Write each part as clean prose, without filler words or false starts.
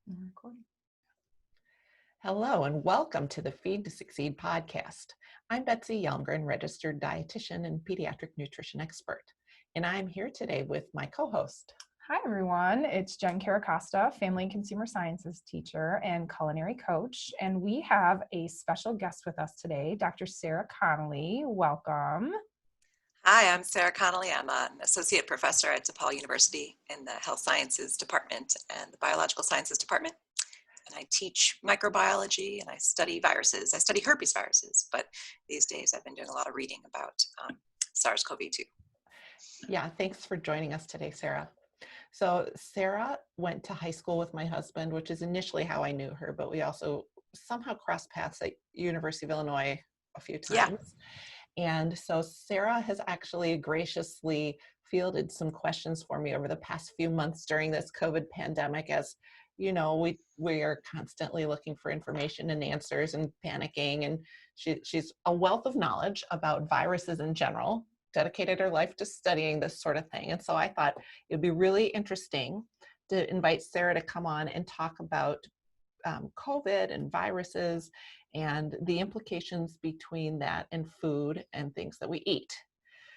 Recording. Hello and welcome to the Feed to Succeed podcast. I'm Betsy Youngren, registered dietitian and pediatric nutrition expert, and I'm here today with my co-host. Hi, everyone. It's Jen Caracosta, family and consumer sciences teacher and culinary coach. And we have a special guest with us today, Dr. Sarah Connolly. Welcome. Hi, I'm Sarah Connolly. I'm an associate professor at DePaul University in the health sciences department and the biological sciences department. And I teach microbiology and I study viruses. I study herpes viruses, but these days I've been doing a lot of reading about SARS-CoV-2. Yeah, thanks for joining us today, Sarah. So Sarah went to high school with my husband, which is initially how I knew her, but we also somehow crossed paths at University of Illinois a few times. And so Sarah has actually graciously fielded some questions for me over the past few months during this COVID pandemic. As you know, we are constantly looking for information and answers and panicking. And she's a wealth of knowledge about viruses in general, dedicated her life to studying this sort of thing. And so I thought it'd be really interesting to invite Sarah to come on and talk about COVID and viruses and the implications between that and food and things that we eat.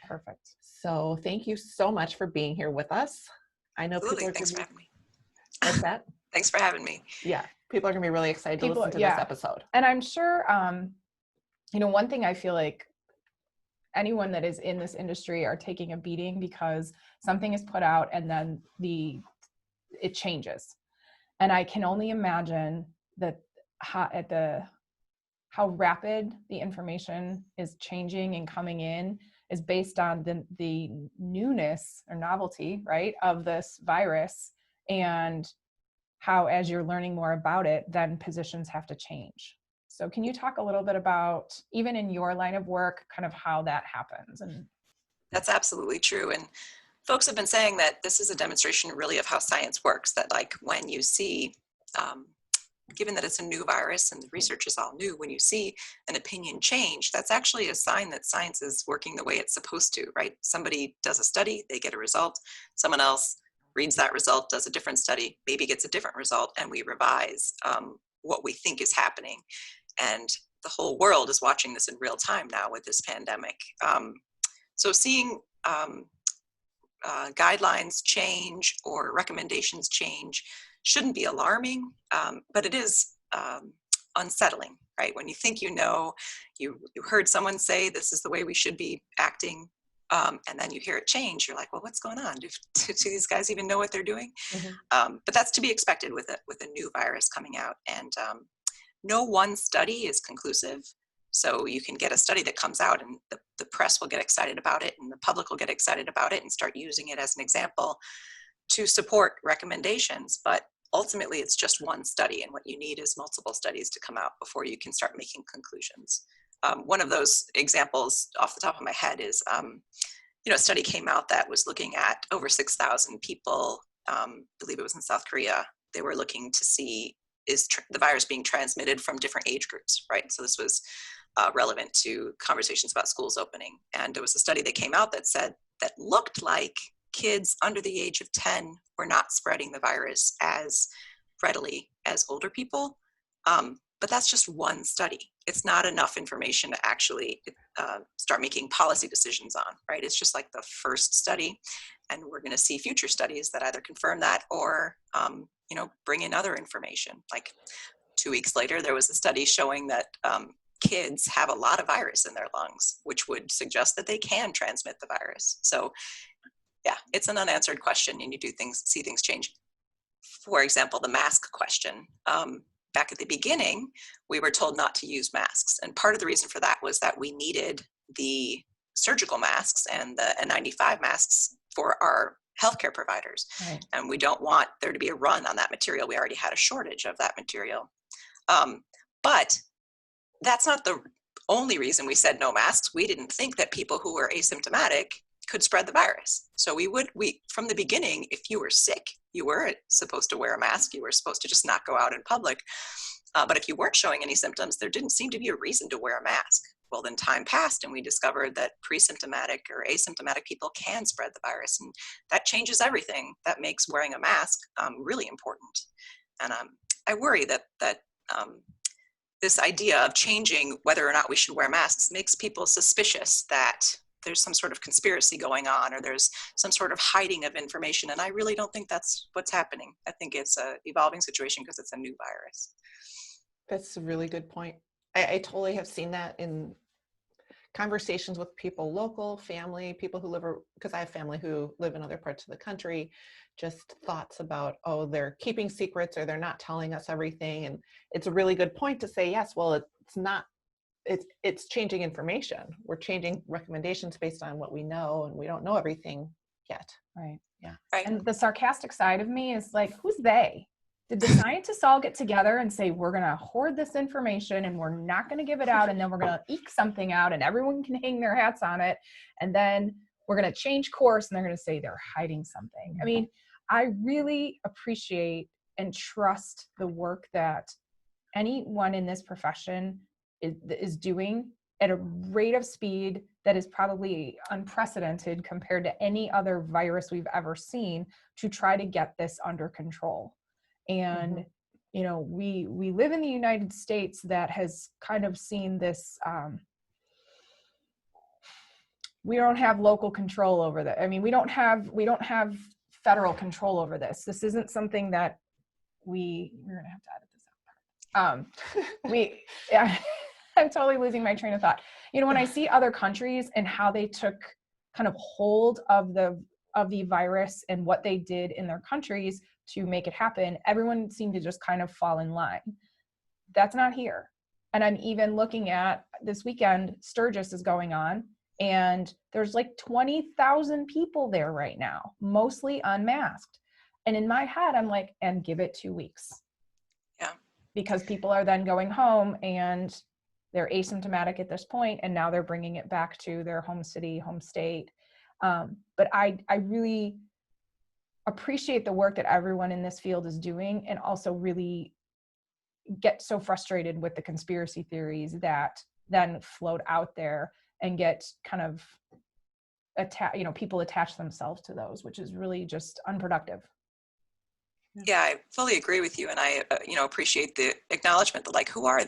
Perfect. So thank you so much for being here with us. I know Absolutely. people are Thanks for having me. What's that? Thanks for having me. Yeah, people are going to be really excited to listen to this episode. And I'm sure, one thing I feel like anyone that is in this industry are taking a beating because something is put out and then it changes. And I can only imagine that how rapid the information is changing and coming in is based on the newness or novelty, right, of this virus, and how, as you're learning more about it, then positions have to change. So can you talk a little bit about, even in your line of work, kind of how that happens? And that's absolutely true. And folks have been saying that this is a demonstration really of how science works, that like when you see, given that it's a new virus and the research is all new, when you see an opinion change, that's actually a sign that science is working the way it's supposed to, right? Somebody does a study, they get a result, someone else reads that result, does a different study, maybe gets a different result, and we revise what we think is happening. And the whole world is watching this in real time now with this pandemic. So seeing guidelines change or recommendations change shouldn't be alarming, but it is unsettling, right? When you think you heard someone say this is the way we should be acting, and then you hear it change, you're like, well, what's going on? Do these guys even know what they're doing? Mm-hmm. But that's to be expected with a new virus coming out. And no one study is conclusive. So you can get a study that comes out and the press will get excited about it and the public will get excited about it and start using it as an example to support recommendations. But ultimately, it's just one study, and what you need is multiple studies to come out before you can start making conclusions. One of those examples off the top of my head is, a study came out that was looking at over 6,000 people, I believe it was in South Korea. They were looking to see, is the virus being transmitted from different age groups, right? So this was relevant to conversations about schools opening. And there was a study that came out that looked like kids under the age of 10 were not spreading the virus as readily as older people. But that's just one study. It's not enough information to actually start making policy decisions on, right? It's just like the first study. And we're going to see future studies that either confirm that or, bring in other information. Like 2 weeks later, there was a study showing that kids have a lot of virus in their lungs, which would suggest that they can transmit the virus. So yeah, it's an unanswered question, and you see things change. For example, the mask question. Back at the beginning, we were told not to use masks. And part of the reason for that was that we needed the surgical masks and the N95 masks for our healthcare providers. Right. And we don't want there to be a run on that material. We already had a shortage of that material. But that's not the only reason we said no masks. We didn't think that people who were asymptomatic could spread the virus. So we from the beginning, if you were sick, you weren't supposed to wear a mask. You were supposed to just not go out in public. But if you weren't showing any symptoms, there didn't seem to be a reason to wear a mask. Well, then time passed and we discovered that pre-symptomatic or asymptomatic people can spread the virus. And that changes everything. That makes wearing a mask really important. And I worry that this idea of changing whether or not we should wear masks makes people suspicious that there's some sort of conspiracy going on, or there's some sort of hiding of information. And I really don't think that's what's happening. I think it's an evolving situation because it's a new virus. That's a really good point. I totally have seen that in conversations with people, local, family, people who live, because I have family who live in other parts of the country, just thoughts about, oh, they're keeping secrets or they're not telling us everything. And it's a really good point to say, yes, well, it's not, it's changing information. We're changing recommendations based on what we know, and we don't know everything yet. Right. Yeah. Right. And the sarcastic side of me is like, who's they? Did the scientists all get together and say, we're going to hoard this information and we're not going to give it out, and then we're going to eke something out and everyone can hang their hats on it, and then we're going to change course and they're going to say they're hiding something? I mean, I really appreciate and trust the work that anyone in this profession is doing at a rate of speed that is probably unprecedented compared to any other virus we've ever seen, to try to get this under control. And you know, we live in the United States that has kind of seen this, we don't have local control over that. I mean, we don't have federal control over this. This isn't something that we're gonna have to edit this out. I'm totally losing my train of thought. You know, when I see other countries and how they took kind of hold of the virus and what they did in their countries to make it happen, everyone seemed to just kind of fall in line. That's not here. And I'm even looking at this weekend, Sturgis is going on, and there's like 20,000 people there right now, mostly unmasked. And in my head, I'm like, and give it 2 weeks. Yeah. Because people are then going home and they're asymptomatic at this point, and now they're bringing it back to their home city, home state. But I really appreciate the work that everyone in this field is doing, and also really get so frustrated with the conspiracy theories that then float out there and get kind of people attach themselves to those, which is really just unproductive. Yeah, I fully agree with you. And I, appreciate the acknowledgement that, like, who are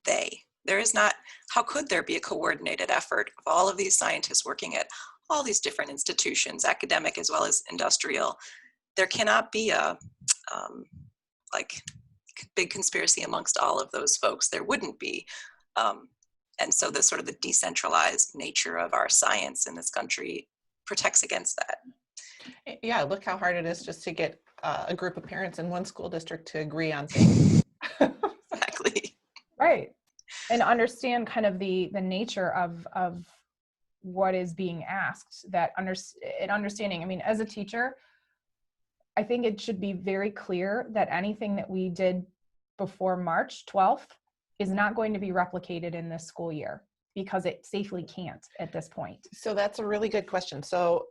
they? There is not, how could there be a coordinated effort of all of these scientists working at all these different institutions, academic as well as industrial? There cannot be a big conspiracy amongst all of those folks. There wouldn't be. And so the sort of the decentralized nature of our science in this country protects against that. Yeah, look how hard it is just to get a group of parents in one school district to agree on things. Exactly. Right. And understand kind of the nature of what is being asked, understanding. I mean, as a teacher, I think it should be very clear that anything that we did before March 12th is not going to be replicated in this school year, because it safely can't at this point. So that's a really good question. So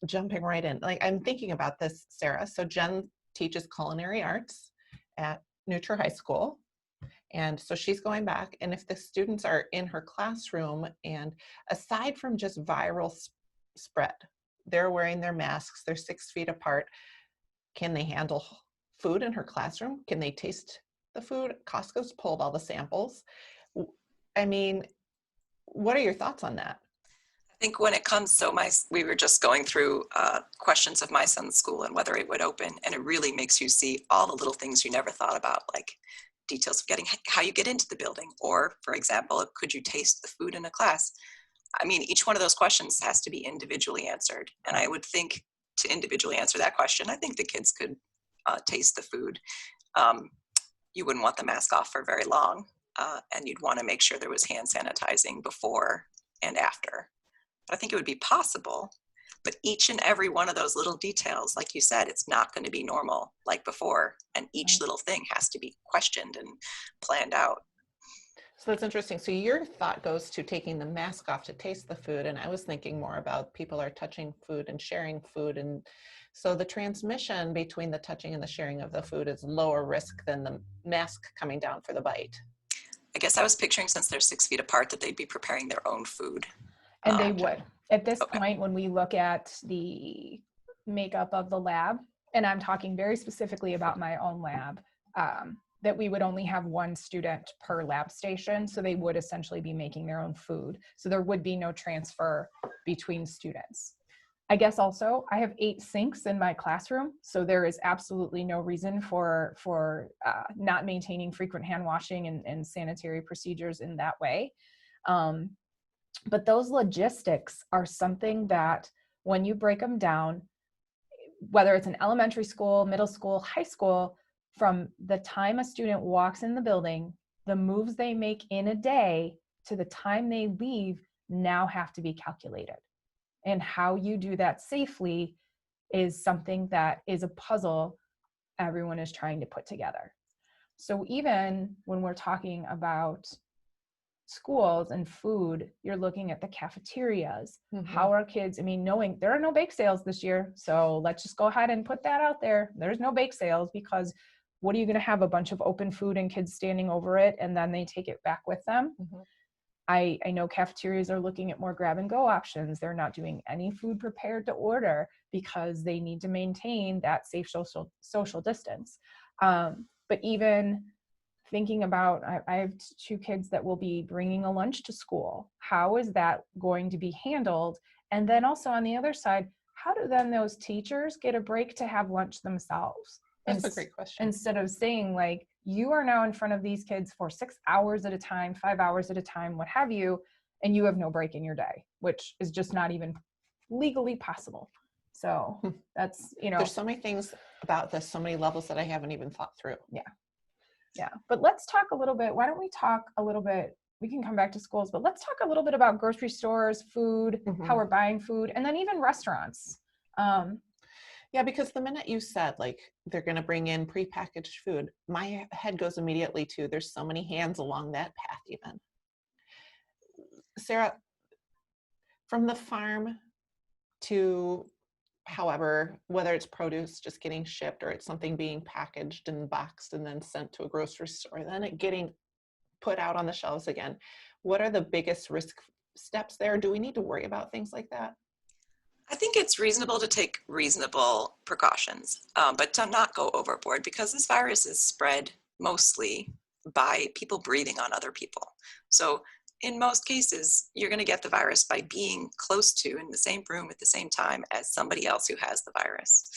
jumping right in, like, I'm thinking about this, Sarah. So Jen teaches culinary arts at Nutria High School. And so she's going back, and if the students are in her classroom, and aside from just viral spread, they're wearing their masks, they're 6 feet apart, can they handle food in her classroom? Can they taste the food? Costco's pulled all the samples. I mean, what are your thoughts on that? I think when it comes, we were just going through questions of my son's school and whether it would open, and it really makes you see all the little things you never thought about, like details of how you get into the building, or, for example, could you taste the food in a class? I mean, each one of those questions has to be individually answered. And I would think, to individually answer that question, I think the kids could taste the food. You wouldn't want the mask off for very long, and you'd want to make sure there was hand sanitizing before and after. But I think it would be possible. But each and every one of those little details, like you said, it's not going to be normal like before. And each little thing has to be questioned and planned out. So that's interesting. So your thought goes to taking the mask off to taste the food. And I was thinking more about people are touching food and sharing food. And so the transmission between the touching and the sharing of the food is lower risk than the mask coming down for the bite. I guess I was picturing, since they're 6 feet apart, that they'd be preparing their own food. And they would. At this point, when we look at the makeup of the lab, and I'm talking very specifically about my own lab, that we would only have one student per lab station. So they would essentially be making their own food. So there would be no transfer between students. I guess also I have 8 sinks in my classroom. So there is absolutely no reason for not maintaining frequent hand washing and sanitary procedures in that way. But those logistics are something that when you break them down, whether it's an elementary school, middle school, high school, from the time a student walks in the building, the moves they make in a day to the time they leave now have to be calculated. And how you do that safely is something that is a puzzle everyone is trying to put together. So even when we're talking about schools and food, you're looking at the cafeterias. How are kids, I mean, knowing there are no bake sales this year, so let's just go ahead and put that out there. There's no bake sales, because what are you going to have, a bunch of open food and kids standing over it and then they take it back with them? I know cafeterias are looking at more grab and go options. They're not doing any food prepared to order because they need to maintain that safe social distance. But even thinking about, I have 2 kids that will be bringing a lunch to school. How is that going to be handled? And then also on the other side, how do then those teachers get a break to have lunch themselves? That's a great question. Instead of saying like, you are now in front of these kids for 6 hours at a time, 5 hours at a time, what have you, and you have no break in your day, which is just not even legally possible. So that's, There's so many things about this, so many levels that I haven't even thought through. Yeah. But let's talk a little bit. Why don't we talk a little bit? We can come back to schools, but let's talk a little bit about grocery stores, food, how we're buying food, and then even restaurants. Yeah, because the minute you said like they're going to bring in prepackaged food, my head goes immediately to there's so many hands along that path even. Sarah, from the farm to however, whether it's produce just getting shipped or it's something being packaged and boxed and then sent to a grocery store, then it getting put out on the shelves again, what are the biggest risk steps there? Do we need to worry about things like that? I think it's reasonable to take reasonable precautions, but to not go overboard, because this virus is spread mostly by people breathing on other people. So in most cases, you're going to get the virus by being close to, in the same room at the same time as somebody else who has the virus.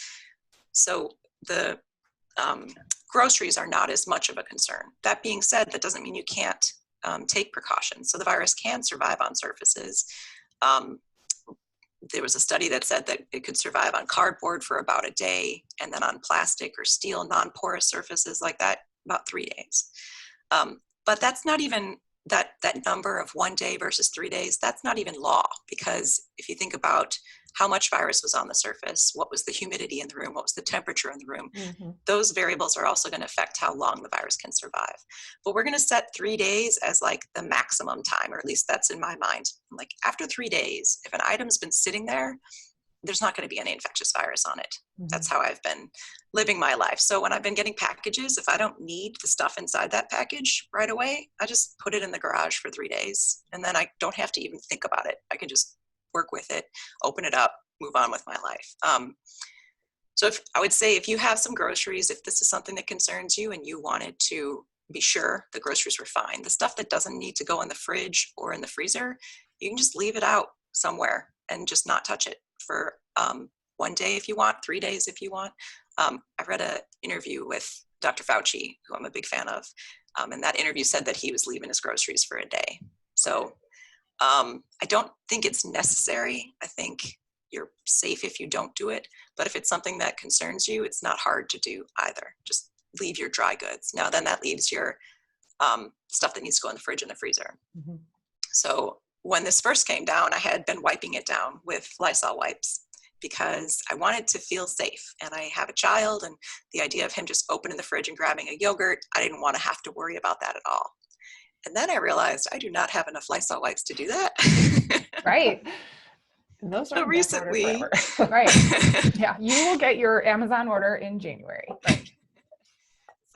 So the groceries are not as much of a concern. That being said, that doesn't mean you can't take precautions. So the virus can survive on surfaces. There was a study that said that it could survive on cardboard for about a day, and then on plastic or steel non-porous surfaces like that, about 3 days. But that's not even, that number of 1 day versus 3 days, that's not even law, because if you think about how much virus was on the surface, what was the humidity in the room, what was the temperature in the room, those variables are also going to affect how long the virus can survive. But we're going to set 3 days as like the maximum time, or at least that's in my mind. Like after 3 days, if an item's been sitting there, there's not going to be any infectious virus on it. That's how I've been living my life. So when I've been getting packages, if I don't need the stuff inside that package right away, I just put it in the garage for 3 days. And then I don't have to even think about it. I can just work with it, open it up, move on with my life. So I would say if you have some groceries, if this is something that concerns you and you wanted to be sure the groceries were fine, the stuff that doesn't need to go in the fridge or in the freezer, you can just leave it out somewhere and just not touch it for 1 day if you want, 3 days if you want. I read an interview with Dr. Fauci, who I'm a big fan of, and that interview said that he was leaving his groceries for a day. So I don't think it's necessary. I think you're safe if you don't do it, but if it's something that concerns you, it's not hard to do either. Just leave your dry goods. Now then that leaves your stuff that needs to go in the fridge and the freezer. So when this first came down, I had been wiping it down with Lysol wipes because I wanted to feel safe. And I have a child, and the idea of him just opening the fridge and grabbing a yogurt, I didn't want to have to worry about that at all. And then I realized I do not have enough Lysol wipes to do that. Right. And those So are recently, Right. Yeah. You will get your Amazon order in January. Right.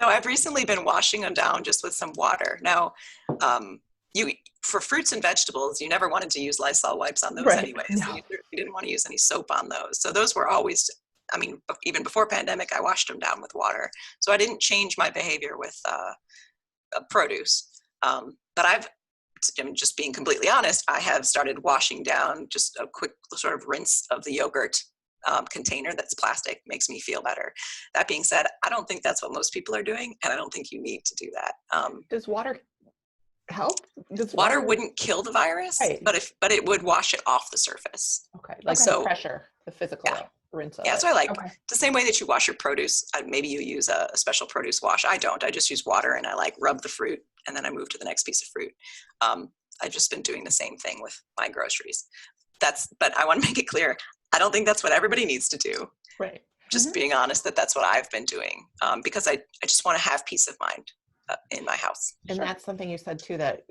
So I've recently been washing them down just with some water. Now, for fruits and vegetables, you never wanted to use Lysol wipes on those anyways. No. You didn't want to use any soap on those. So those were always I mean, even before pandemic, I washed them down with water. So I didn't change my behavior with produce. But just being completely honest, I have started washing down. Just a quick sort of rinse of the yogurt container that's plastic makes me feel better. That being said, I don't think that's what most people are doing, and I don't think you need to do that. Does water help? Water wouldn't kill the virus, Right. but it would wash it off the surface. Okay, like So- pressure, the physical rinse of Yeah, it. so I like Okay. the same way that you wash your produce. Maybe you use a special produce wash. I don't. I just use water and I like rub the fruit and then I move to the next piece of fruit. I've just been doing the same thing with my groceries. But I want to make it clear, I don't think that's what everybody needs to do. Right. Just being honest that's what I've been doing because I just want to have peace of mind in my house. And that's something you said too that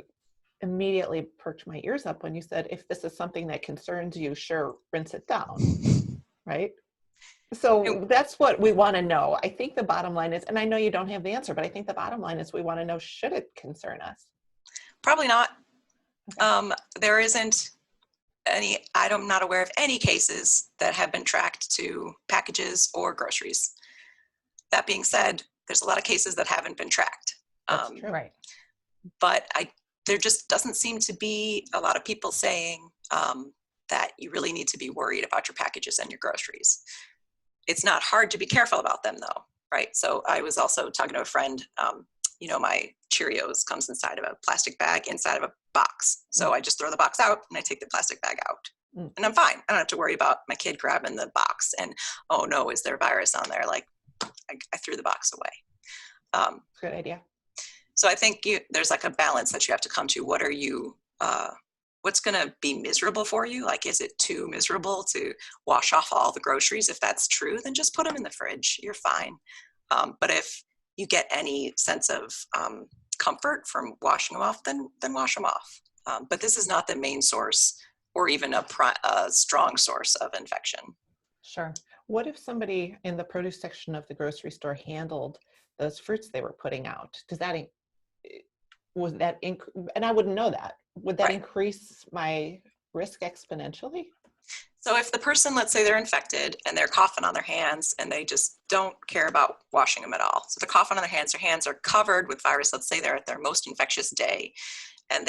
immediately perked my ears up when you said, if this is something that concerns you, sure, rinse it down. Right? So that's what we want to know. I think the bottom line is, and I know you don't have the answer, but I think the bottom line is we want to know, should it concern us? Probably not. There isn't any, I'm not aware of any cases that have been tracked to packages or groceries. That being said, there's a lot of cases that haven't been tracked. That's true. Right. But there just doesn't seem to be a lot of people saying that you really need to be worried about your packages and your groceries. It's not hard to be careful about them though, right? So I was also talking to a friend, my Cheerios comes inside of a plastic bag inside of a box. So I just throw the box out and I take the plastic bag out and I'm fine. I don't have to worry about my kid grabbing the box and, oh no, is there a virus on there? Like I threw the box away. Good idea. So I think there's like a balance that you have to come to. What are you, what's going to be miserable for you? Like, is it too miserable to wash off all the groceries? If that's true, then just put them in the fridge. You're fine. But if you get any sense of comfort from washing them off, then wash them off. But this is not the main source or even a strong source of infection. Sure. What if somebody in the produce section of the grocery store handled those fruits they were putting out? Does that, and I wouldn't know that. Would that increase my risk exponentially? So if the person, let's say they're infected and they're coughing on their hands and they just don't care about washing them at all. So they're coughing on their hands are covered with virus. Let's say they're at their most infectious day and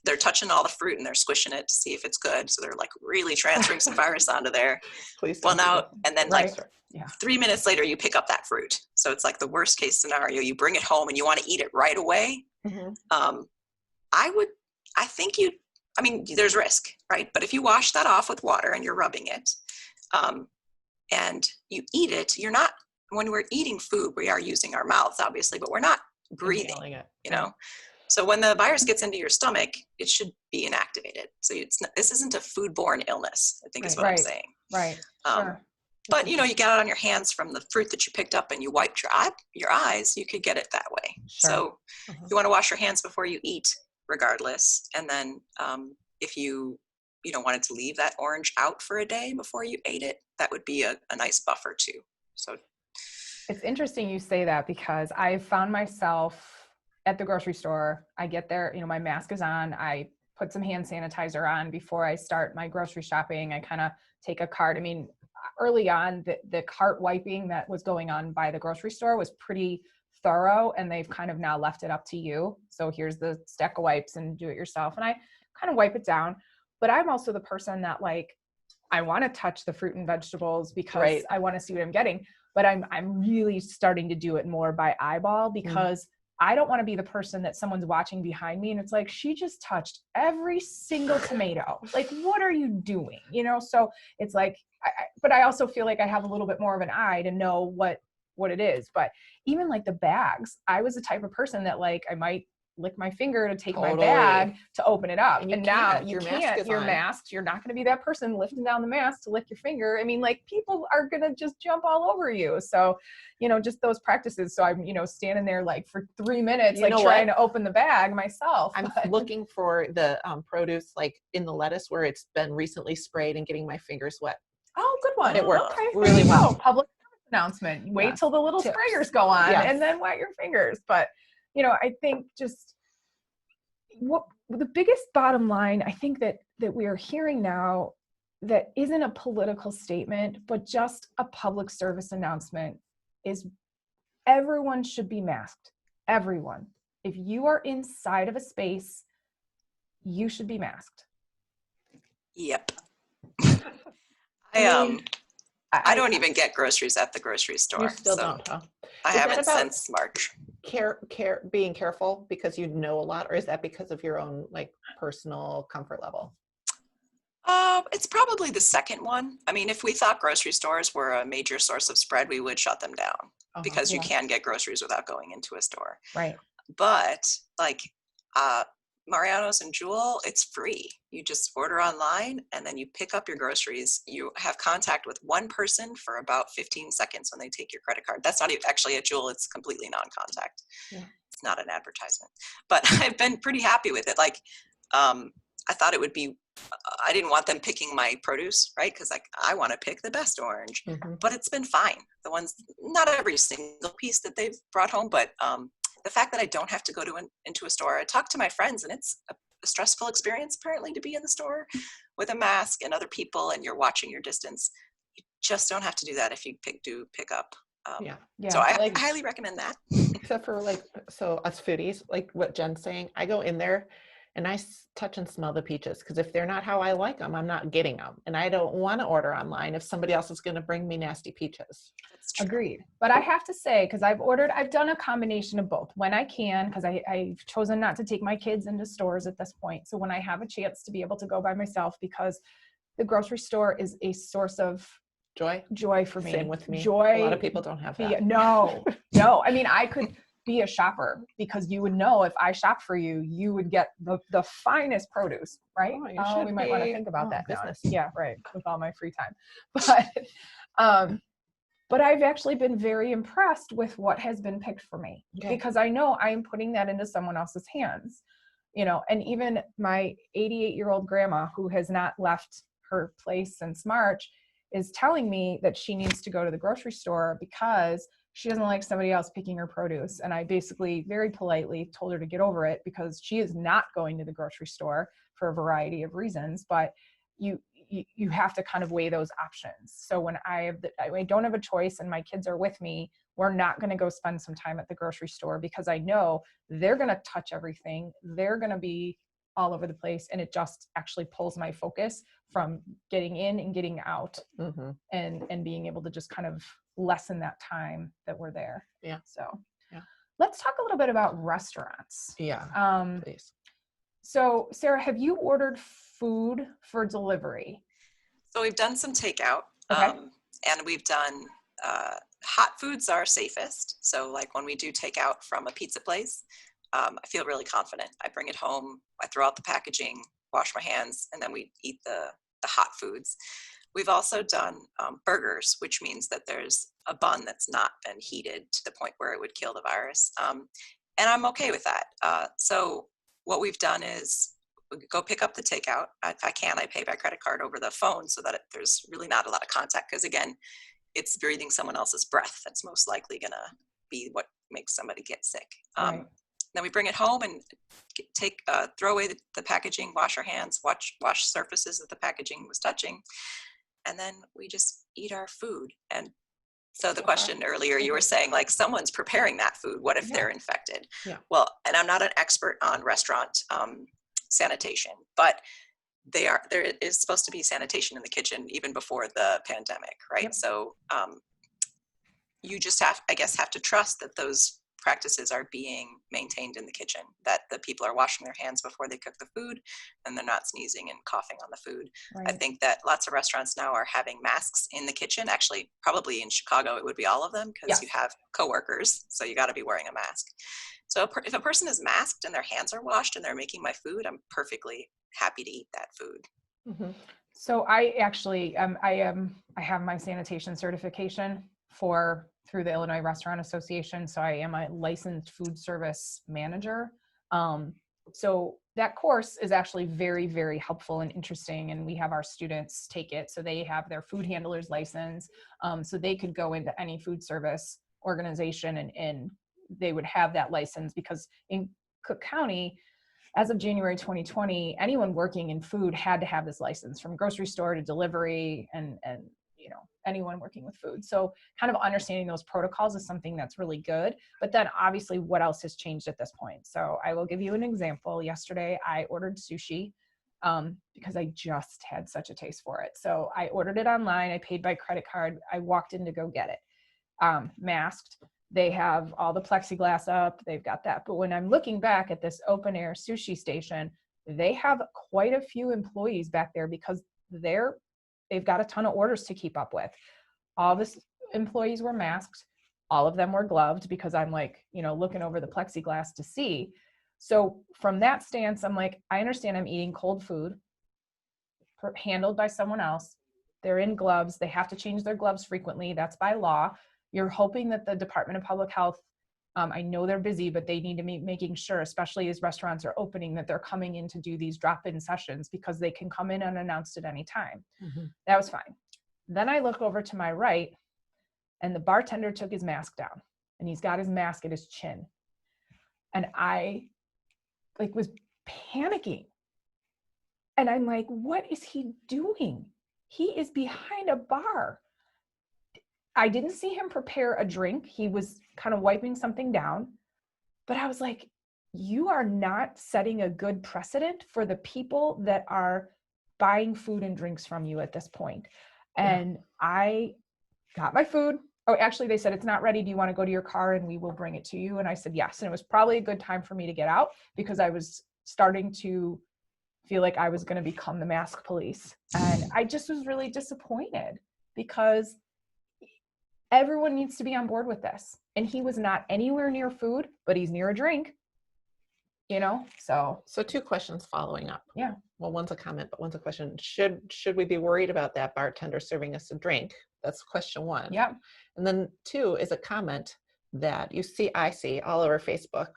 they're touching all the fruit and they're squishing it to see if it's good. So they're like really transferring some virus onto there. Please. Well, now, and then like 3 minutes later, you pick up that fruit. So it's like the worst case scenario. You bring it home and you want to eat it right away. There's risk, right? But if you wash that off with water and you're rubbing it and you eat it, when we're eating food, we are using our mouths, obviously, but we're not breathing, So when the virus gets into your stomach, it should be inactivated. So this isn't a foodborne illness, I think is what I'm saying. Right. Sure. But, you get it on your hands from the fruit that you picked up and you wiped your eyes, you could get it that way. Sure. So you want to wash your hands before you eat, regardless. And then if you wanted to leave that orange out for a day before you ate it, that would be a nice buffer too. So it's interesting you say that because I found myself at the grocery store. I get there, my mask is on. I put some hand sanitizer on before I start my grocery shopping. I kind of take a cart. I mean, early on, the cart wiping that was going on by the grocery store was pretty thorough, and they've kind of now left it up to you. So here's the stack of wipes and do it yourself. And I kind of wipe it down. But I'm also the person that I want to touch the fruit and vegetables because I want to see what I'm getting. But I'm really starting to do it more by eyeball because I don't want to be the person that someone's watching behind me and it's like, she just touched every single tomato. Like, what are you doing? So it's like, but I also feel like I have a little bit more of an eye to know what it is. But even like the bags, I was the type of person that I might lick my finger to take my bag to open it up. And now you can't, you're masked. You're not going to be that person lifting down the mask to lick your finger. I mean, people are going to just jump all over you. So, just those practices. So I'm, standing there for 3 minutes, trying to open the bag myself. I'm looking for the produce, in the lettuce where it's been recently sprayed and getting my fingers wet. Oh, good one. It worked really well. Public announcement. Wait till the little sprayers go on and then wet your fingers. But, I think just what the biggest bottom line, I think that we are hearing now that isn't a political statement, but just a public service announcement is everyone should be masked. Everyone. If you are inside of a space, you should be masked. Yep. I don't even get groceries at the grocery store. You still don't, huh? I Is that haven't about since March. Being careful because you know a lot, or is that because of your own like personal comfort level? It's probably the second one. I mean, if we thought grocery stores were a major source of spread, we would shut them down because you can get groceries without going into a store. Right. But like Mariano's and Jewel, it's free. You just order online and then you pick up your groceries. You have contact with one person for about 15 seconds when they take your credit card. That's not actually at Jewel. It's completely non-contact. Yeah. It's not an advertisement. But I've been pretty happy with it. Like, I thought it would be, I didn't want them picking my produce, right? Because like I want to pick the best orange, but it's been fine. The ones, not every single piece that they've brought home, but the fact that I don't have to go into a store. I talk to my friends and it's a stressful experience apparently to be in the store with a mask and other people and you're watching your distance. You just don't have to do that if you pick up. So I highly recommend that. Except for like, so us foodies, like what Jen's saying, I go in there and I touch and smell the peaches because if they're not how I like them, I'm not getting them. And I don't want to order online if somebody else is going to bring me nasty peaches. Agreed. But I have to say, because I've done a combination of both when I can, because I've chosen not to take my kids into stores at this point. So when I have a chance to be able to go by myself, because the grocery store is a source of joy for me. Same with me. Joy. A lot of people don't have that. No. I mean, I could be a shopper because you would know if I shop for you, you would get the finest produce, right? We might want to think about that business. Now. Yeah, right. With all my free time. But I've actually been very impressed with what has been picked for me because I know I am putting that into someone else's hands, and even my 88-year-old grandma who has not left her place since March is telling me that she needs to go to the grocery store because she doesn't like somebody else picking her produce. And I basically very politely told her to get over it because she is not going to the grocery store for a variety of reasons, but you have to kind of weigh those options. So when I don't have a choice and my kids are with me, we're not going to go spend some time at the grocery store because I know they're going to touch everything. They're going to be all over the place. And it just actually pulls my focus from getting in and getting out and being able to just kind of lessen that time that we're there. Yeah. So let's talk a little bit about restaurants. Yeah. Please. So Sarah, have you ordered food for delivery? So we've done some takeout, and we've done hot foods are safest. So like when we do takeout from a pizza place, I feel really confident. I bring it home, I throw out the packaging, wash my hands, and then we eat the hot foods. We've also done burgers, which means that there's a bun that's not been heated to the point where it would kill the virus. And I'm okay with that. So what we've done is we go pick up the takeout. If I can, I pay by credit card over the phone so that there's really not a lot of contact. Because again, it's breathing someone else's breath that's most likely going to be what makes somebody get sick. Right. Then we bring it home and throw away the packaging, wash our hands, wash surfaces that the packaging was touching. And then we just eat our food. And so the question earlier, you were saying like someone's preparing that food. What if they're infected? Yeah. Well, and I'm not an expert on restaurant sanitation, but there is supposed to be sanitation in the kitchen even before the pandemic, right? Yep. So you just have to trust that those practices are being maintained in the kitchen, that the people are washing their hands before they cook the food and they're not sneezing and coughing on the food. Right. I think that lots of restaurants now are having masks in the kitchen. Actually, probably in Chicago, it would be all of them because you have coworkers, so you got to be wearing a mask. So if a person is masked and their hands are washed and they're making my food, I'm perfectly happy to eat that food. Mm-hmm. So I actually, I have my sanitation certification through the Illinois Restaurant Association. So I am a licensed food service manager. So that course is actually very, very helpful and interesting. And we have our students take it. So they have their food handler's license. So they could go into any food service organization and they would have that license, because in Cook County, as of January 2020, anyone working in food had to have this license, from grocery store to delivery and anyone working with food. So kind of understanding those protocols is something that's really good. But then obviously what else has changed at this point? So I will give you an example. Yesterday I ordered sushi because I just had such a taste for it. So I ordered it online. I paid by credit card. I walked in to go get it. Masked. They have all the plexiglass up. They've got that. But when I'm looking back at this open air sushi station, they have quite a few employees back there because they've got a ton of orders to keep up with. All the employees were masked. All of them were gloved because I'm like, looking over the plexiglass to see. So from that stance, I'm like, I understand I'm eating cold food handled by someone else. They're in gloves. They have to change their gloves frequently. That's by law. You're hoping that the Department of Public Health, I know they're busy, but they need to be making sure, especially as restaurants are opening, that they're coming in to do these drop-in sessions because they can come in unannounced at any time. Mm-hmm. That was fine. Then I look over to my right and the bartender took his mask down and he's got his mask at his chin. And I was panicking. And I'm like, what is he doing? He is behind a bar. I didn't see him prepare a drink. He was kind of wiping something down, but I was like, you are not setting a good precedent for the people that are buying food and drinks from you at this point. And I got my food. Oh, actually they said, it's not ready. Do you want to go to your car and we will bring it to you? And I said, yes. And it was probably a good time for me to get out because I was starting to feel like I was going to become the mask police. And I just was really disappointed because everyone needs to be on board with this. And he was not anywhere near food, but he's near a drink, So two questions following up. Yeah. Well, one's a comment, but one's a question. Should we be worried about that bartender serving us a drink? That's question one. Yeah. And then two is a comment that I see all over Facebook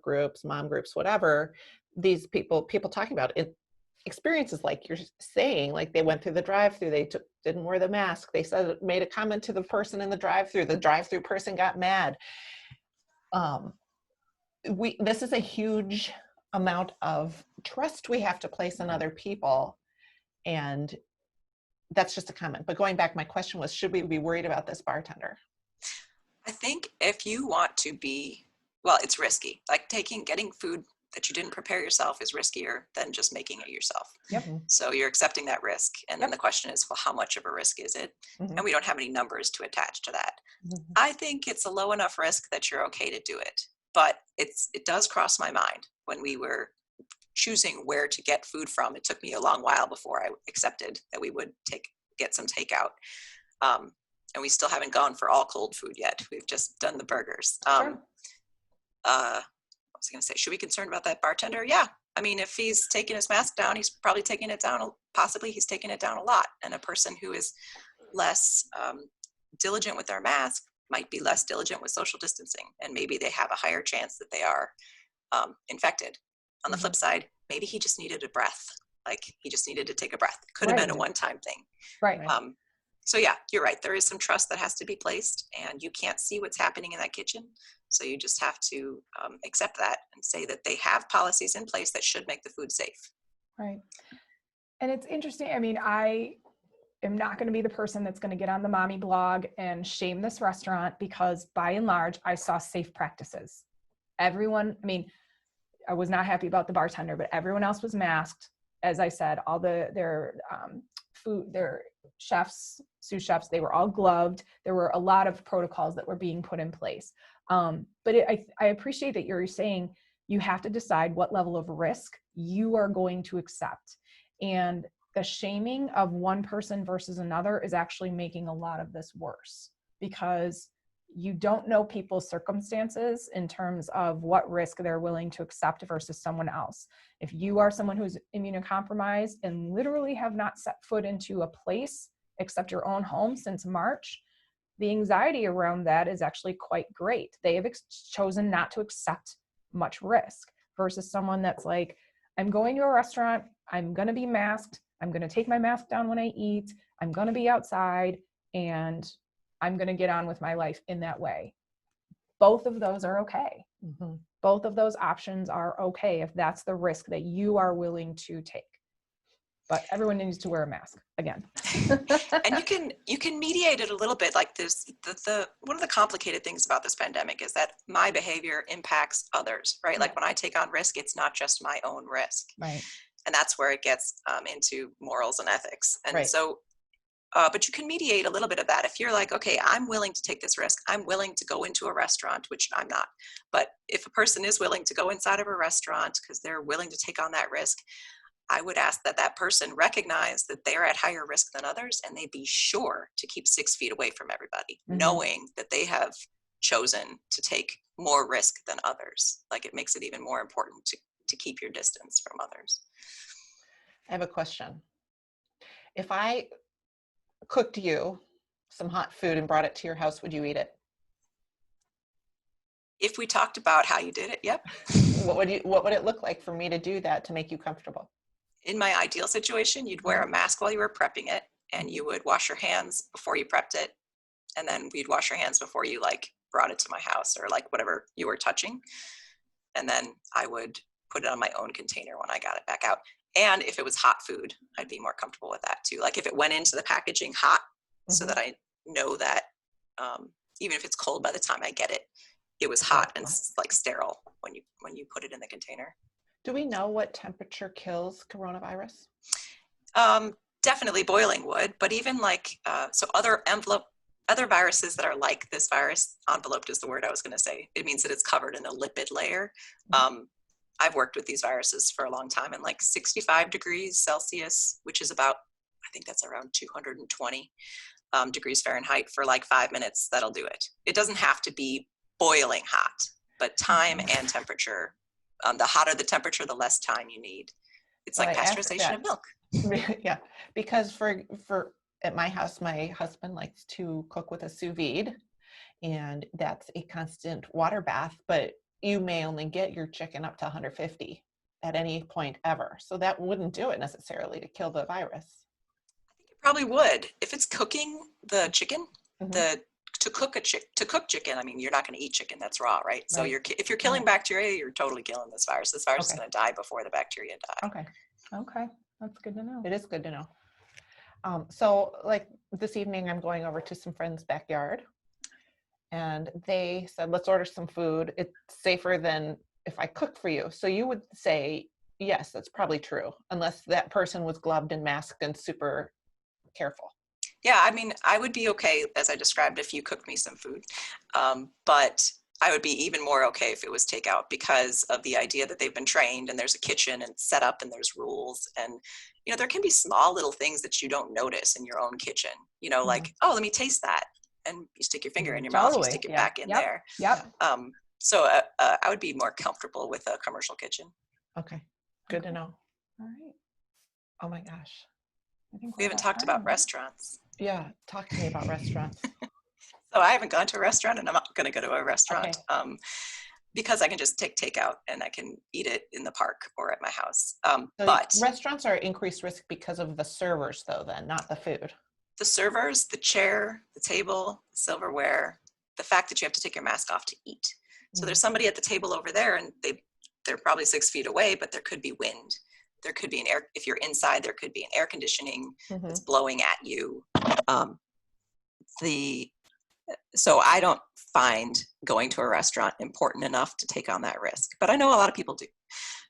groups, mom groups, whatever, these people talking about it. Experiences like you're saying, like they went through the drive-through, they didn't wear the mask, they made a comment to the person in the drive-through person got mad. This is a huge amount of trust we have to place in other people, and that's just a comment. But going back, my question was, should we be worried about this bartender? I think if you want to it's risky. Like getting food that you didn't prepare yourself is riskier than just making it yourself. Yep. So you're accepting that risk. And then the question is, well, how much of a risk is it? Mm-hmm. And we don't have any numbers to attach to that. Mm-hmm. I think it's a low enough risk that you're okay to do it. But it does cross my mind when we were choosing where to get food from. It took me a long while before I accepted that we would get some takeout. And we still haven't gone for all cold food yet. We've just done the burgers. Sure. I was going to say, should we be concerned about that bartender? Yeah. I mean, if he's taking his mask down, he's probably taking it down. Possibly he's taking it down a lot. And a person who is less diligent with their mask might be less diligent with social distancing. And maybe they have a higher chance that they are infected. On the flip side, maybe he just needed a breath. Like he just needed to take a breath. Could have been a one-time thing. Right. So yeah, you're right. There is some trust that has to be placed, and you can't see what's happening in that kitchen. So you just have to accept that and say that they have policies in place that should make the food safe. Right. And it's interesting. I mean, I am not going to be the person that's going to get on the mommy blog and shame this restaurant because by and large, I saw safe practices. Everyone, I mean, I was not happy about the bartender, but everyone else was masked. As I said, all their chefs, sous chefs, they were all gloved. There were a lot of protocols that were being put in place. But I appreciate that you're saying you have to decide what level of risk you are going to accept. And the shaming of one person versus another is actually making a lot of this worse because you don't know people's circumstances in terms of what risk they're willing to accept versus someone else. If you are someone who's immunocompromised and literally have not set foot into a place except your own home since March, the anxiety around that is actually quite great. They have chosen not to accept much risk versus someone that's like, I'm going to a restaurant, I'm going to be masked, I'm going to take my mask down when I eat, I'm going to be outside, and I'm going to get on with my life in that way. both of those are okay. Mm-hmm. Both of those options are okay if that's the risk that you are willing to take. But everyone needs to wear a mask again. And you can mediate it a little bit. Like this, the one of the complicated things about this pandemic is that my behavior impacts others, right? Like when I take on risk, it's not just my own risk. Right. And that's where it gets into morals and ethics. And Right. so, but you can mediate a little bit of that. If you're like, okay, I'm willing to take this risk. I'm willing to go into a restaurant, which I'm not. But if a person is willing to go inside of a restaurant because they're willing to take on that risk, I would ask that that person recognize that they're at higher risk than others, and they be sure to keep 6 feet away from everybody, knowing that they have chosen to take more risk than others. Like it makes it even more important to keep your distance from others. I have a question. If I cooked you some hot food and brought it to your house, would you eat it? If we talked about how you did it, yep. What would it look like for me to do that to make you comfortable? In my ideal situation, you'd wear a mask while you were prepping it, and you would wash your hands before you prepped it. And then we'd wash your hands before you like brought it to my house or like whatever you were touching. And then I would put it on my own container when I got it back out. And if it was hot food, I'd be more comfortable with that too. Like if it went into the packaging hot, so that I know that even if it's cold by the time I get it, it was hot and like sterile when you put it in the container. Do we know what temperature kills coronavirus? Definitely boiling would, but even like, so other viruses that are like this virus, enveloped is the word I was going to say. It means that it's covered in a lipid layer. I've worked with these viruses for a long time, and like 65 degrees Celsius, which is about, I think that's around 220 degrees Fahrenheit for like 5 minutes, that'll do it. It doesn't have to be boiling hot, but time and temperature. The hotter the temperature, the less time you need. It's like pasteurization of milk. Yeah, because for at my house, my husband likes to cook with a sous vide, and that's a constant water bath, but you may only get your chicken up to 150 at any point ever. So that wouldn't do it necessarily to kill the virus. I think it probably would. If it's cooking the chicken, to cook chicken, I mean, you're not going to eat chicken that's raw, right? So if you're killing bacteria, you're totally killing this virus. This virus is going to die before the bacteria die. Okay. That's good to know. It is good to know. So like this evening, I'm going over to some friends' backyard, and they said, let's order some food. It's safer than if I cook for you. So you would say, yes, that's probably true, unless that person was gloved and masked and super careful. Yeah, I mean, I would be okay, as I described, if you cooked me some food. But I would be even more okay if it was takeout, because of the idea that they've been trained and there's a kitchen and set up and there's rules. And, you know, there can be small little things that you don't notice in your own kitchen, you know, like, oh, let me taste that. And you stick your finger in your mouth, you stick it back in there. So I would be more comfortable with a commercial kitchen. Okay, good to know. All right. Oh my gosh. We haven't talked about restaurants. Yeah, talk to me about restaurants. So I haven't gone to a restaurant, and I'm not going to go to a restaurant because I can just take takeout and I can eat it in the park or at my house. But restaurants are increased risk because of the servers, though, then, not the food. The servers, the chair, the table, the silverware, the fact that you have to take your mask off to eat. So there's somebody at the table over there, and they're probably 6 feet away, but there could be wind. There could be if you're inside, there could be an air conditioning that's blowing at you. So I don't find going to a restaurant important enough to take on that risk, but I know a lot of people do.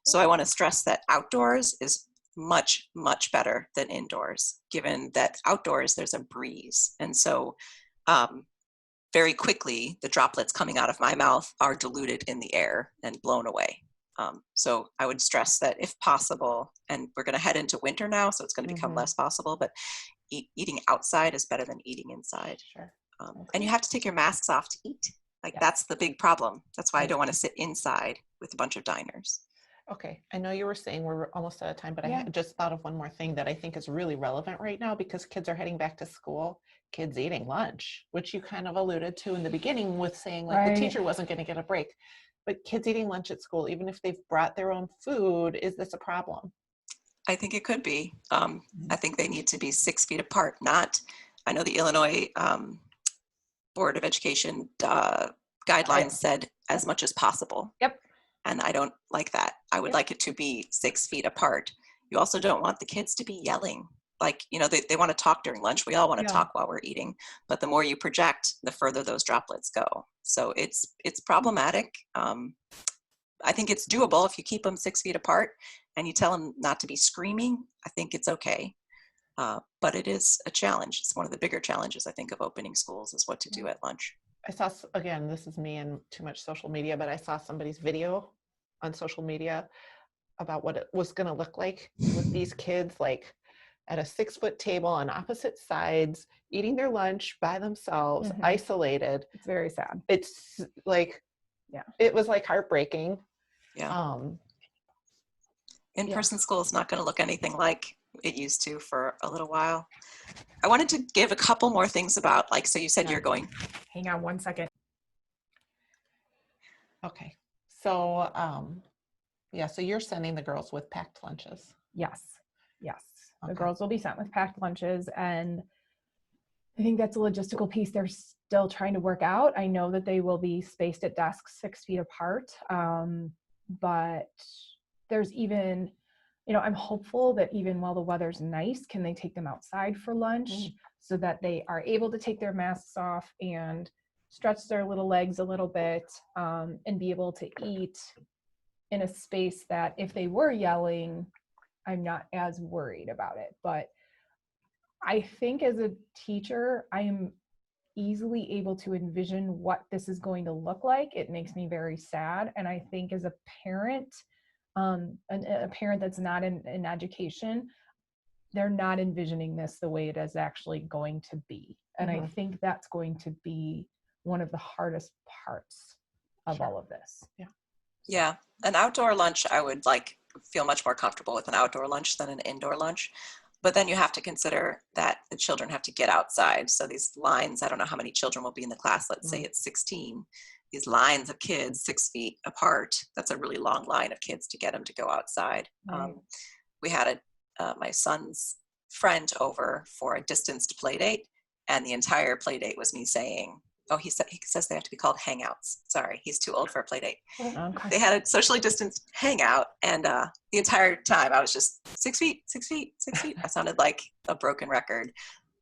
So I want to stress that outdoors is much, much better than indoors, given that outdoors there's a breeze. And so very quickly, the droplets coming out of my mouth are diluted in the air and blown away. So I would stress that if possible, and we're going to head into winter now, so it's going to become less possible, but eating outside is better than eating inside. Sure. And you have to take your masks off to eat. That's the big problem. That's why I don't want to sit inside with a bunch of diners. Okay. I know you were saying we're almost out of time, but I just thought of one more thing that I think is really relevant right now, because kids are heading back to school, kids eating lunch, which you kind of alluded to in the beginning with saying like the teacher wasn't going to get a break. But kids eating lunch at school, even if they've brought their own food, is this a problem? I think it could be. I think they need to be 6 feet apart. I know the Illinois Board of Education guidelines said as much as possible. Yep. And I don't like that. I would like it to be 6 feet apart. You also don't want the kids to be yelling. Like, you know, they want to talk during lunch. We all want to talk while we're eating, but the more you project, the further those droplets go. So it's problematic. I think it's doable if you keep them 6 feet apart and you tell them not to be screaming. I think it's okay. But it is a challenge. It's one of the bigger challenges, I think, of opening schools is what to do at lunch. I saw, again, this is me and too much social media, but I saw somebody's video on social media about what it was going to look like with these kids, like at a 6-foot table on opposite sides, eating their lunch by themselves, isolated. It's very sad. It's like, it was like heartbreaking. Yeah. In-person school is not going to look anything like it used to for a little while. I wanted to give a couple more things about, like, so you said you're going. Hang on one second. Okay. So, so you're sending the girls with packed lunches. Yes. The girls will be sent with packed lunches, and I think that's a logistical piece they're still trying to work out. I know that they will be spaced at desks 6 feet apart, but there's even, you know, I'm hopeful that even while the weather's nice, can they take them outside for lunch so that they are able to take their masks off and stretch their little legs a little bit, and be able to eat in a space that if they were yelling, I'm not as worried about it. But I think as a teacher, I am easily able to envision what this is going to look like. It makes me very sad. And I think as a parent, a parent that's not in education, they're not envisioning this the way it is actually going to be. And I think that's going to be one of the hardest parts of all of this. Yeah. An outdoor lunch, I would feel much more comfortable with an outdoor lunch than an indoor lunch. But then you have to consider that the children have to get outside. So these lines, I don't know how many children will be in the class. Let's say it's 16. These lines of kids 6 feet apart, that's a really long line of kids to get them to go outside. We had my son's friend over for a distanced play date, and the entire play date was me saying, he says they have to be called hangouts. Sorry, he's too old for a play date. Okay. They had a socially distanced hangout, and the entire time I was just 6 feet, 6 feet, 6 feet. I sounded like a broken record.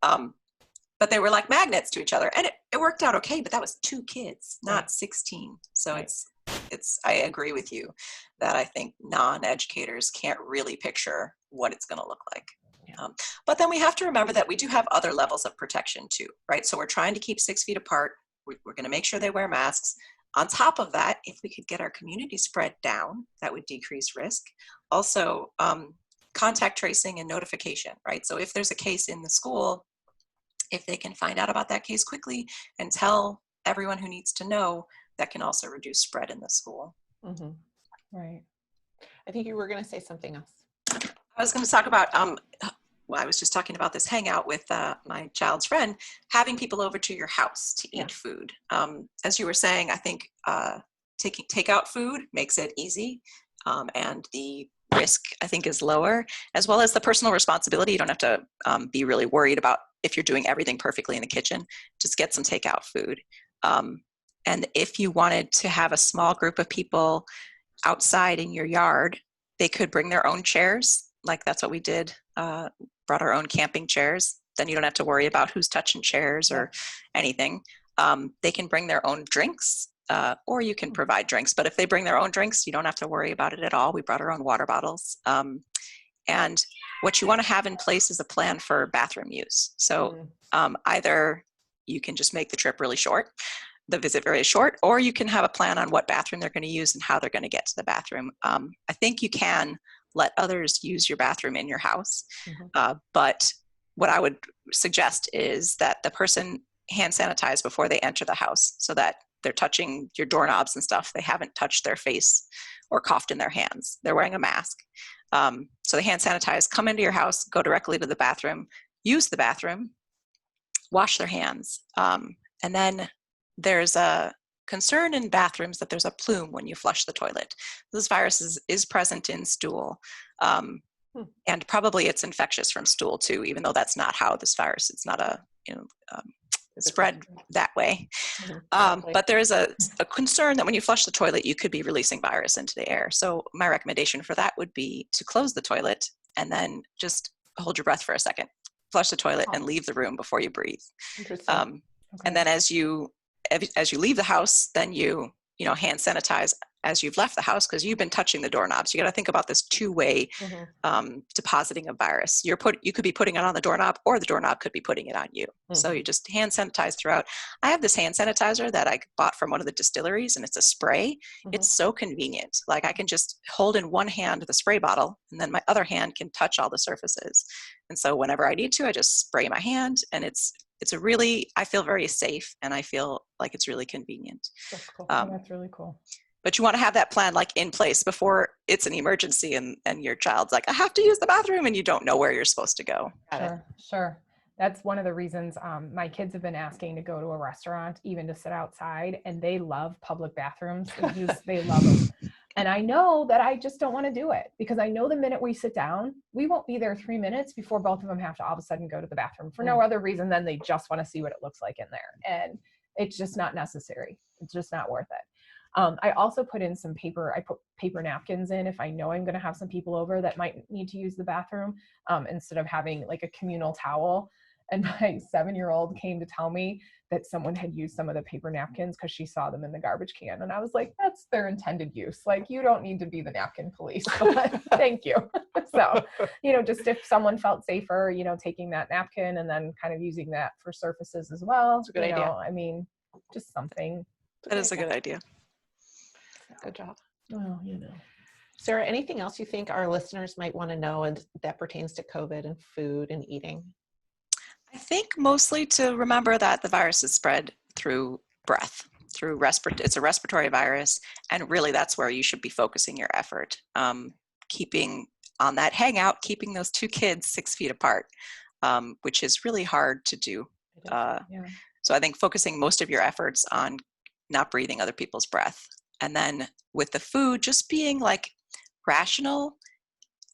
But they were like magnets to each other, and it worked out okay, but that was 2 kids, not 16. So I agree with you that I think non-educators can't really picture what it's going to look like. But then we have to remember that we do have other levels of protection too, right? So we're trying to keep 6 feet apart. We're going to make sure they wear masks. On top of that, if we could get our community spread down, that would decrease risk. Also, contact tracing and notification, right? So if there's a case in the school, if they can find out about that case quickly and tell everyone who needs to know, that can also reduce spread in the school. Right. I think you were going to say something else. I was going to talk about, I was just talking about this hangout with my child's friend, having people over to your house to eat food. As you were saying, I think taking takeout food makes it easy, and the risk, I think, is lower, as well as the personal responsibility. You don't have to be really worried about if you're doing everything perfectly in the kitchen. Just get some takeout food. And if you wanted to have a small group of people outside in your yard, they could bring their own chairs. Like that's what we did, brought our own camping chairs. Then you don't have to worry about who's touching chairs or anything. They can bring their own drinks, or you can provide drinks. But if they bring their own drinks, you don't have to worry about it at all. We brought our own water bottles. And what you want to have in place is a plan for bathroom use. So either you can just make the trip really short, the visit very short, or you can have a plan on what bathroom they're going to use and how they're going to get to the bathroom. I think you can let others use your bathroom in your house. But what I would suggest is that the person hand sanitize before they enter the house so that they're touching your doorknobs and stuff. They haven't touched their face or coughed in their hands. They're wearing a mask. So they hand sanitize, come into your house, go directly to the bathroom, use the bathroom, wash their hands. And then there's a concern in bathrooms that there's a plume when you flush the toilet. This virus is present in stool. And probably it's infectious from stool too, even though that's not how this virus, it's not a spread that way. Exactly. But there is a concern that when you flush the toilet, you could be releasing virus into the air. So my recommendation for that would be to close the toilet and then just hold your breath for a second, flush the toilet and leave the room before you breathe. Interesting. And then as you leave the house, then you hand sanitize as you've left the house, because you've been touching the doorknobs. You got to think about this two-way depositing of virus. You could be putting it on the doorknob, or the doorknob could be putting it on you. So you just hand sanitize throughout. I have this hand sanitizer that I bought from one of the distilleries, and it's a spray. It's so convenient. Like, I can just hold in one hand the spray bottle, and then my other hand can touch all the surfaces. And so whenever I need to, I just spray my hand, and I feel very safe, and I feel like it's really convenient. That's cool. That's really cool. But you want to have that plan like in place before it's an emergency and your child's like, I have to use the bathroom, and you don't know where you're supposed to go. Sure. That's one of the reasons my kids have been asking to go to a restaurant, even to sit outside, and they love public bathrooms. They love them. And I know that I just don't want to do it, because I know the minute we sit down, we won't be there 3 minutes before both of them have to all of a sudden go to the bathroom for no other reason than they just want to see what it looks like in there. And it's just not necessary. It's just not worth it. I also put in some paper. I put paper napkins in if I know I'm going to have some people over that might need to use the bathroom, instead of having like a communal towel. And my 7-year-old came to tell me that someone had used some of the paper napkins because she saw them in the garbage can. And I was like, that's their intended use. Like, you don't need to be the napkin police, but thank you. So, just if someone felt safer, taking that napkin and then kind of using that for surfaces as well. That's a good idea. I mean, just something. That is a good idea. Good job. Well, Sarah, anything else you think our listeners might want to know and that pertains to COVID and food and eating? I think mostly to remember that the virus is spread through breath, it's a respiratory virus. And really that's where you should be focusing your effort. Keeping on that hangout, keeping those two kids 6 feet apart, which is really hard to do. So I think focusing most of your efforts on not breathing other people's breath. And then with the food, just being like rational,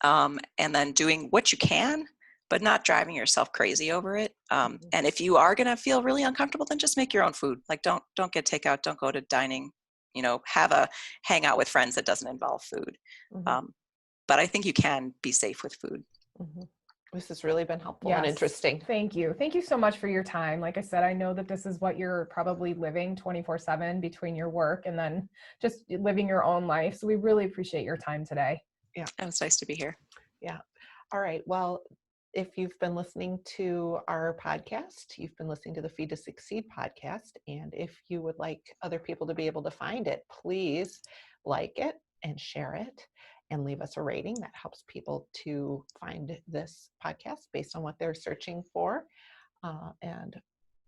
and then doing what you can, but not driving yourself crazy over it. And if you are going to feel really uncomfortable, then just make your own food. Like, don't get takeout, don't go to dining, have a hangout with friends that doesn't involve food. But I think you can be safe with food. This has really been helpful and interesting. Thank you. Thank you so much for your time. Like I said, I know that this is what you're probably living 24/7 between your work and then just living your own life. So we really appreciate your time today. Yeah, it was nice to be here. Yeah. All right. Well, if you've been listening to our podcast, you've been listening to the Feed to Succeed podcast. And if you would like other people to be able to find it, please like it and share it and leave us a rating. That helps people to find this podcast based on what they're searching for.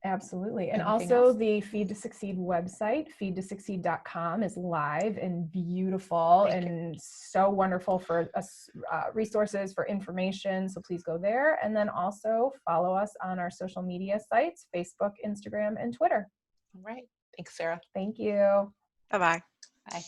Absolutely. And also the Feed to Succeed website, feedtosucceed.com, is live and beautiful and so wonderful for us, resources for information. So please go there. And then also follow us on our social media sites, Facebook, Instagram, and Twitter. All right. Thanks, Sarah. Thank you. Bye-bye. Bye.